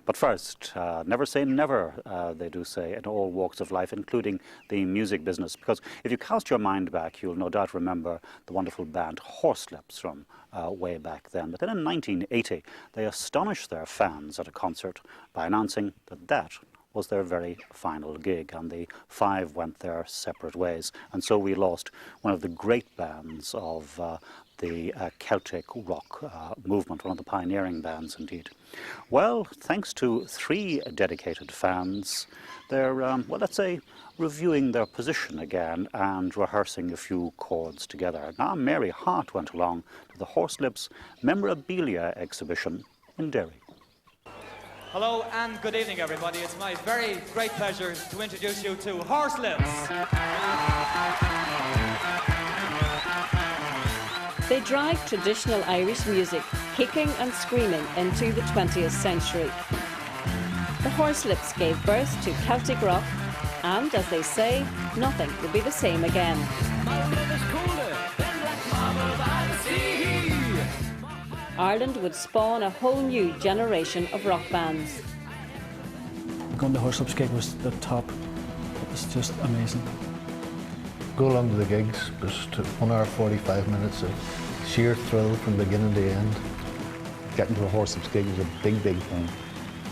But first, never say never, they do say, in all walks of life, including the music business. Because if you cast your mind back, you'll no doubt remember the wonderful band Horslips from way back then. But then in 1980, they astonished their fans at a concert by announcing that that was their very final gig, and the five went their separate ways. And so we lost one of the great bands of the Celtic rock movement, one of the pioneering bands indeed. Well, thanks to three dedicated fans, they're, well, let's say, reviewing their position again and rehearsing a few chords together. Now Mary Hart went along to the Horslips memorabilia exhibition in Derry. Hello and good evening, everybody. It's my very great pleasure to introduce you to Horslips. They dragged traditional Irish music, kicking and screaming, into the 20th century. The Horslips gave birth to Celtic rock, and as they say, nothing will be the same again. Ireland would spawn a whole new generation of rock bands. Going to the Horslips gig was the top. It was just amazing. Go along to the gigs was 1 hour 45 minutes of sheer thrill from beginning to end. Getting to a Horslips gig was a big, big thing.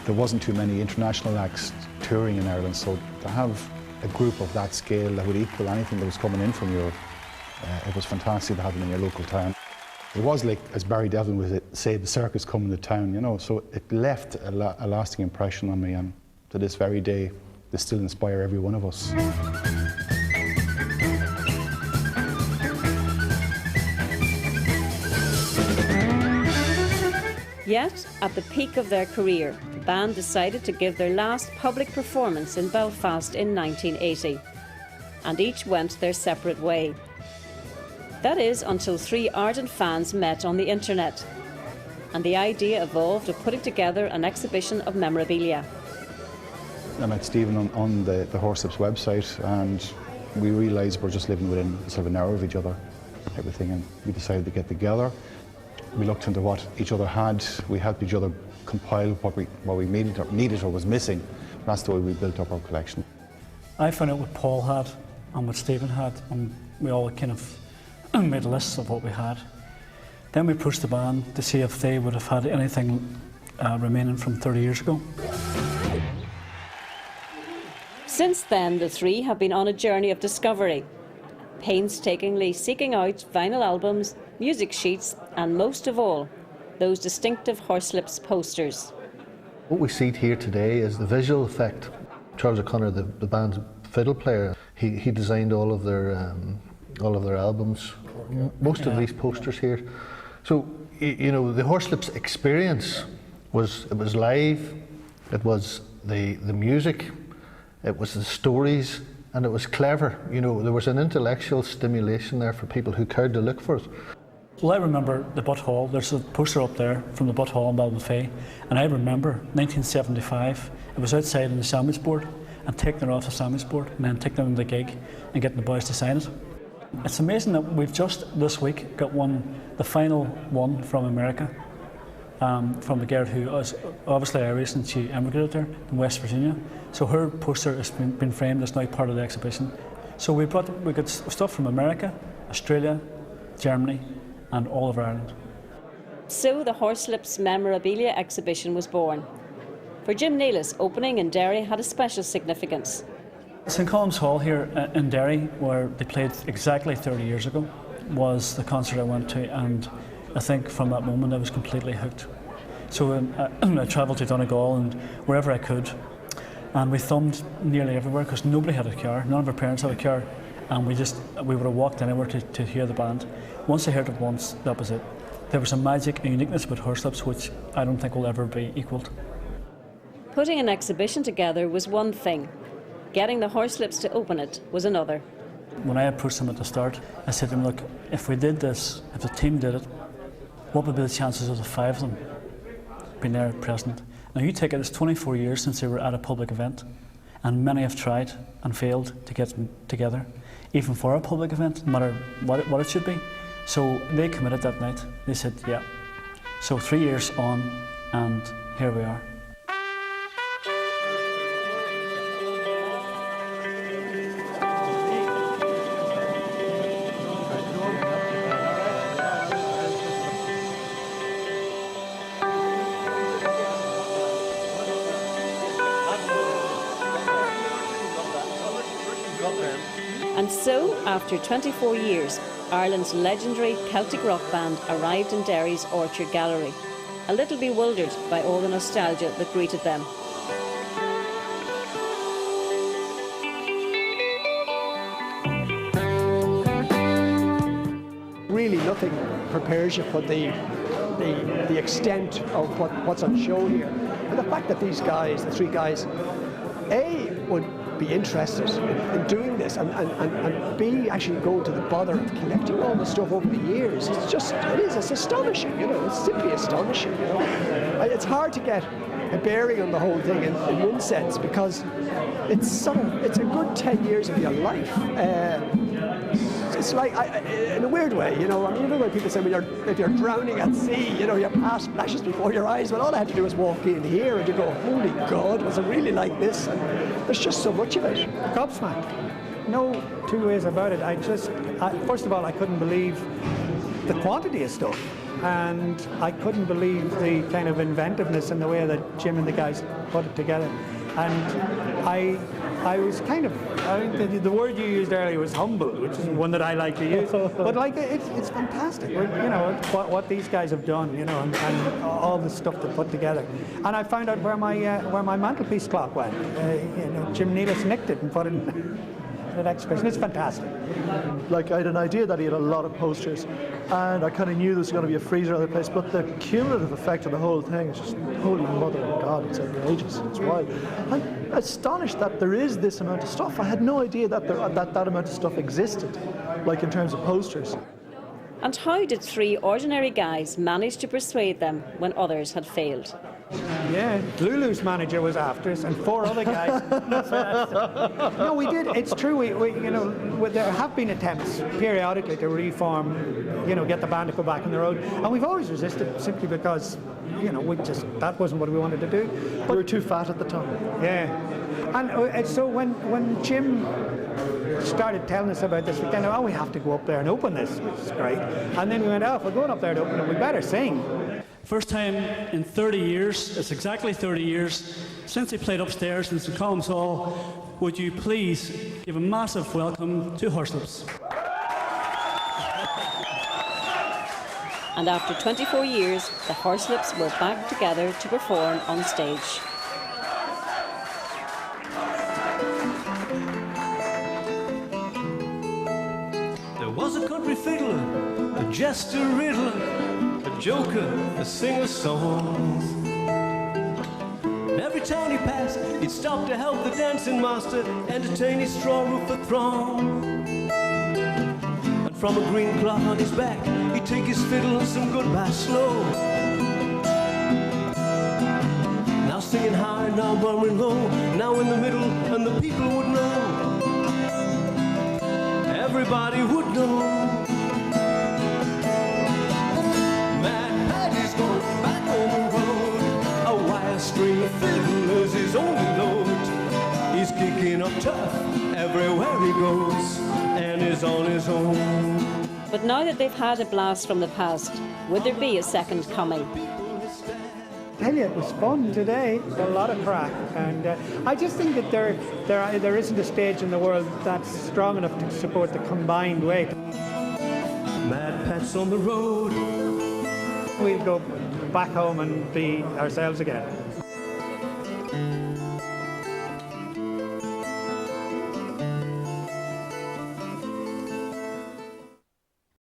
There wasn't too many international acts touring in Ireland, so to have a group of that scale that would equal anything that was coming in from Europe, it was fantastic to have them in your local town. It was like, as Barry Devlin would say, the circus coming to town, you know, so it left a lasting impression on me, and to this very day, they still inspire every one of us. Yet, at the peak of their career, the band decided to give their last public performance in Belfast in 1980, and each went their separate way. That is, until three ardent fans met on the internet, and the idea evolved of putting together an exhibition of memorabilia. I met Stephen on the Horslips website, and we realised we're just living within sort of an hour of each other, everything, and we decided to get together. We looked into what each other had. We helped each other compile what we needed or was missing. That's the way we built up our collection. I found out what Paul had and what Stephen had, and we all kind of made lists of what we had. Then we approached the band to see if they would have had anything remaining from 30 years ago. Since then, the three have been on a journey of discovery, painstakingly seeking out vinyl albums, music sheets, and most of all, those distinctive Horslips posters. What we see here today is the visual effect. Charles O'Connor, the band's fiddle player, he designed all of their albums, most of these posters here. So, you know, the Horslips experience was live, it was the music, it was the stories, and it was clever. You know, there was an intellectual stimulation there for people who cared to look for it. Well, I remember the Butt Hall. There's a poster up there from the Butt Hall in Balmafay, and I remember 1975. It was outside on the sandwich board, and taking it off the sandwich board, and then taking it on the gig, and getting the boys to sign it. It's amazing that we've just this week got the final one from America, from a girl who is obviously Irish, and she emigrated there in West Virginia. So her poster has been framed. It's now part of the exhibition. So we got stuff from America, Australia, Germany, and all of Ireland. So the Horslips memorabilia exhibition was born. For Jim Nealis, opening in Derry had a special significance. St Colum's Hall here in Derry, where they played exactly 30 years ago, was the concert I went to, and I think from that moment I was completely hooked. So I travelled to Donegal and wherever I could, and we thumbed nearly everywhere because nobody had a car, none of our parents had a car, and we would have walked anywhere to hear the band. Once I heard it once, that was it. There was a magic and uniqueness about Horslips which I don't think will ever be equalled. Putting an exhibition together was one thing. Getting the Horslips to open it was another. When I approached them at the start, I said to them, look, if we did this, if the team did it, what would be the chances of the five of them being there present? Now you take it, it's 24 years since they were at a public event, and many have tried and failed to get them together, even for a public event, no matter what it should be. So they committed that night. They said, yeah. So 3 years on, and here we are. And so, after 24 years, Ireland's legendary Celtic rock band arrived in Derry's Orchard Gallery, a little bewildered by all the nostalgia that greeted them. Really nothing prepares you for the extent of what's on show here. And the fact that these guys, the three guys, A, would be interested in doing this, and B, actually going to the bother of collecting all the stuff over the years. It's astonishing, you know, it's simply astonishing, you know. It's hard to get a bearing on the whole thing in one sense, because it's a good 10 years of your life. It's like, in a weird way, you know, you know when people say if you're drowning at sea, you know, your past flashes before your eyes. Well, all I had to do was walk in here and you go, holy God, was it really like this? And there's just so much of it. Gobsmacked. No two ways about it. First of all, I couldn't believe the quantity of stuff. And I couldn't believe the kind of inventiveness in the way that Jim and the guys put it together. And I was kind of, I think the word you used earlier was humble, which is one that I like to use. But like, it's fantastic, you know, what these guys have done, you know, and all the stuff they put together. And I found out where my mantelpiece clock went. You know, Jim Nealis nicked it and put it in an exhibition. It's fantastic. Like, I had an idea that he had a lot of posters, and I kind of knew there was going to be a freezer other place, but the cumulative effect of the whole thing is just, holy mother of God, it's outrageous, it's wild. I'm astonished that there is this amount of stuff. I had no idea that that amount of stuff existed, like in terms of posters. And how did three ordinary guys manage to persuade them when others had failed? Yeah, Lulu's manager was after us, and four other guys. No, we did. It's true. We you know, there have been attempts periodically to reform, you know, get the band to go back on the road, and we've always resisted simply because, you know, that wasn't what we wanted to do. But we were too fat at the time. Yeah, and so when Jim started telling us about this, we kind of, we have to go up there and open this, which is great. And then we went, if we're going up there to open it, we better sing. First time in 30 years, it's exactly 30 years, since he played upstairs in St Column's Hall. Would you please give a massive welcome to Horslips. And after 24 years, the Horslips were back together to perform on stage. There was a country fiddler, a jester riddler, a joker, a singer songs. Every town he passed, he'd stop to help the dancing master entertain his straw roofer throng. And from a green cloth on his back, he'd take his fiddle and some goodbye slow. Now singing high, now murmuring low, now in the middle, and the people would know. Everybody would know. String of fiddle is his only note. He's kicking up tough everywhere he goes, and is on his own. But now that they've had a blast from the past, would there be a second coming? I tell you, it was fun today. A lot of crack, and I just think that there isn't a stage in the world that's strong enough to support the combined weight. Mad Pat's on the road. We'll go back home and be ourselves again.